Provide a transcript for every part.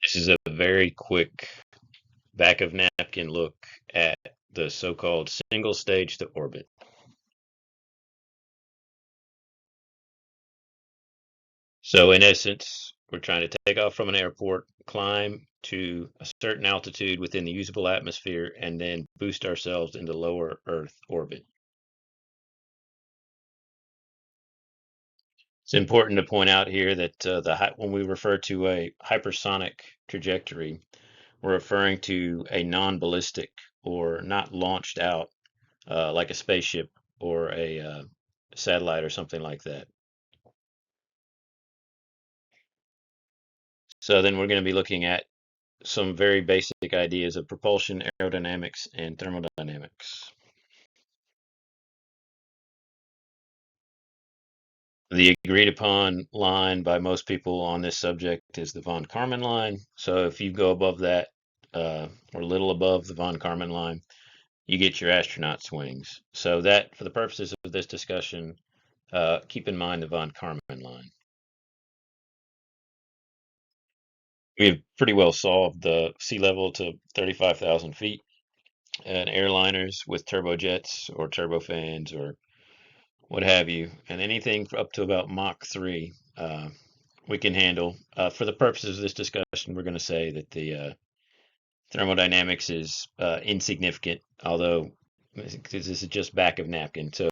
This is a very quick back of napkin look at the so-called single stage to orbit. So in essence, we're trying to take off from an airport, climb to a certain altitude within the usable atmosphere, and then boost ourselves into lower Earth orbit. It's important to point out here that when we refer to a hypersonic trajectory, we're referring to a non-ballistic or not launched out like a spaceship or a satellite or something like that. So then we're going to be looking at some very basic ideas of propulsion, aerodynamics, and thermodynamics. The agreed upon line by most people on this subject is the von Karman line. So if you go above that, or a little above the von Karman line, you get your astronaut swings. So that, for the purposes of this discussion, keep in mind the von Karman line. We've pretty well solved the sea level to 35,000 feet and airliners with turbojets or turbofans or what have you, and anything up to about Mach 3 we can handle. For the purposes of this discussion, we're going to say that the thermodynamics is insignificant, although this is just back of napkin, so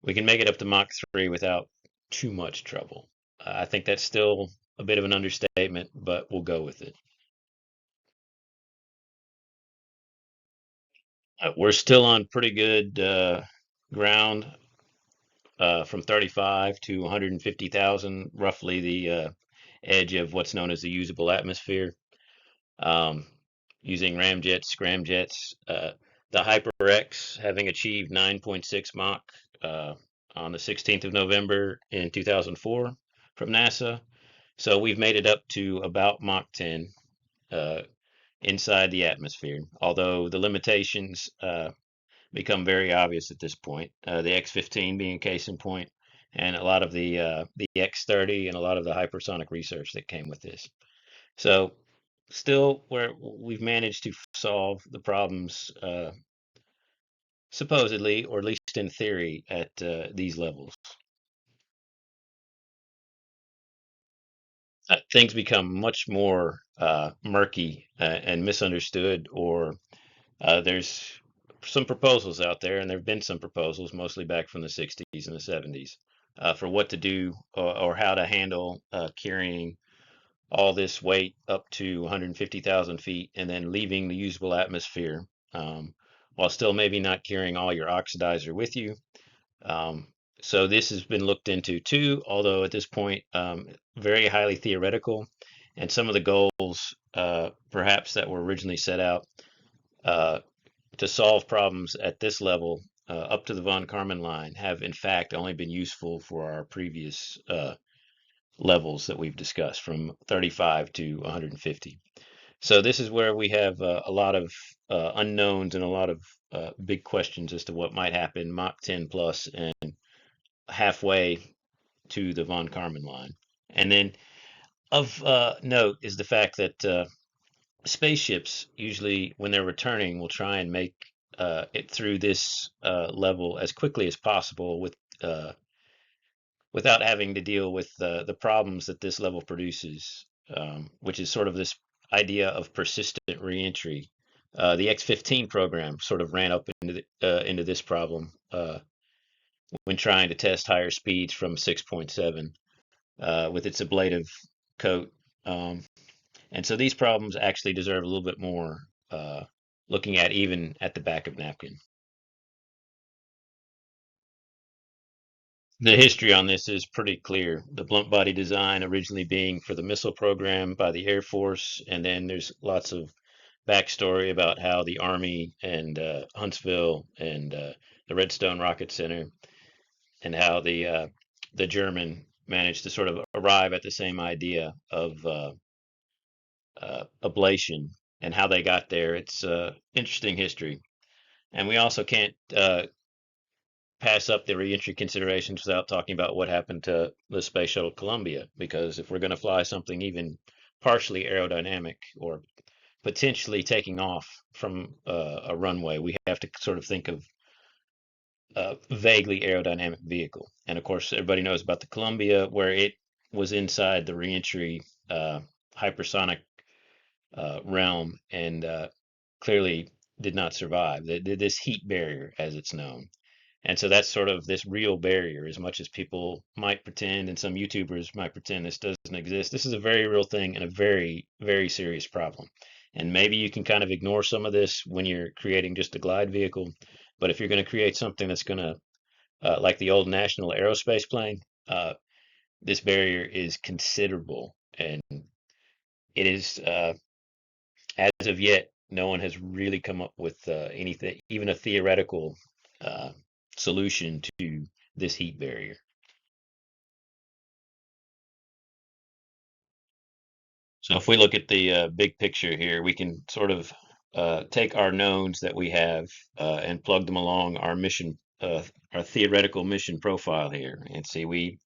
we can make it up to Mach 3 without too much trouble. I think that's still a bit of an understatement, but we'll go with it. We're still on pretty good ground from 35 to 150,000, roughly the edge of what's known as the usable atmosphere. Um, using ramjets, scramjets, the HyperX having achieved 9.6 Mach on the 16th of November in 2004 from NASA. So we've made it up to about Mach 10 uh, inside the atmosphere, although the limitations become very obvious at this point. The X-15 being case in point, and a lot of the X-30 and a lot of the hypersonic research that came with this. So still, where we've managed to solve the problems, supposedly, or at least in theory, at these levels. Things become much more murky and misunderstood, or there's some proposals out there, and there have been some proposals, mostly back from the 60s and the 70s, for what to do or how to handle carrying all this weight up to 150,000 feet and then leaving the usable atmosphere, while still maybe not carrying all your oxidizer with you. Um, so this has been looked into too, although at this point, very highly theoretical. And some of the goals, perhaps that were originally set out uh, to solve problems at this level, up to the von Karman line, have in fact only been useful for our previous levels that we've discussed from 35 to 150. So this is where we have a lot of unknowns and a lot of big questions as to what might happen Mach 10 plus and halfway to the von Karman line. And then of note is the fact that spaceships usually, when they're returning, will try and make it through this level as quickly as possible without having to deal with the problems that this level produces, which is sort of this idea of persistent reentry. The X-15 program sort of ran up into this problem when trying to test higher speeds from 6.7 with its ablative coat. And so these problems actually deserve a little bit more looking at even at the back of napkin. The history on this is pretty clear. The blunt body design originally being for the missile program by the Air Force, and then there's lots of backstory about how the Army and Huntsville and the Redstone Rocket Center and how the German managed to sort of arrive at the same idea of ablation and how they got there. It's interesting history, and we also can't pass up the reentry considerations without talking about what happened to the space shuttle Columbia, because if we're going to fly something even partially aerodynamic or potentially taking off from a runway, we have to sort of think of a vaguely aerodynamic vehicle. And of course, everybody knows about the Columbia, where it was inside the reentry hypersonic realm and clearly did not survive. This heat barrier, as it's known. And so that's sort of this real barrier, as much as people might pretend and some YouTubers might pretend this doesn't exist. This is a very real thing and a very, very serious problem. And maybe you can kind of ignore some of this when you're creating just a glide vehicle. But if you're going to create something that's going to, like the old National Aerospace plane, this barrier is considerable. And it is, as of yet, no one has really come up with anything, even a theoretical uh, solution to this heat barrier. So if we look at the big picture here, we can sort of take our knowns that we have and plug them along our theoretical mission profile here, and see we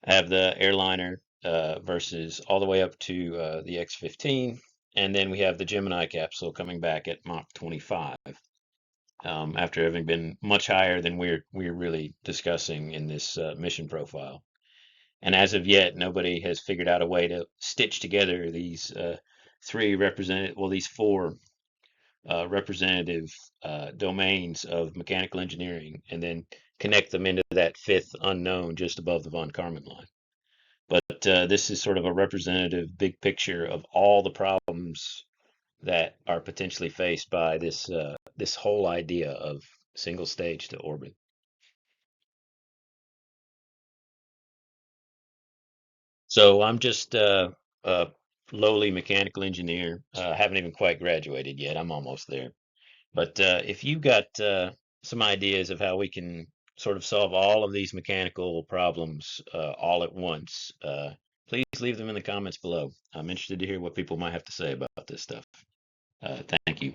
have the airliner versus all the way up to the X-15, and then we have the Gemini capsule coming back at Mach 25. After having been much higher than we're really discussing in this mission profile. And as of yet, nobody has figured out a way to stitch together these these four representative domains of mechanical engineering, and then connect them into that fifth unknown just above the von Karman line. But this is sort of a representative big picture of all the problems that are potentially faced by this whole idea of single stage to orbit. So I'm just a lowly mechanical engineer. Haven't even quite graduated yet. I'm almost there. But if you've got some ideas of how we can sort of solve all of these mechanical problems all at once, please leave them in the comments below. I'm interested to hear what people might have to say about this stuff. Thank you.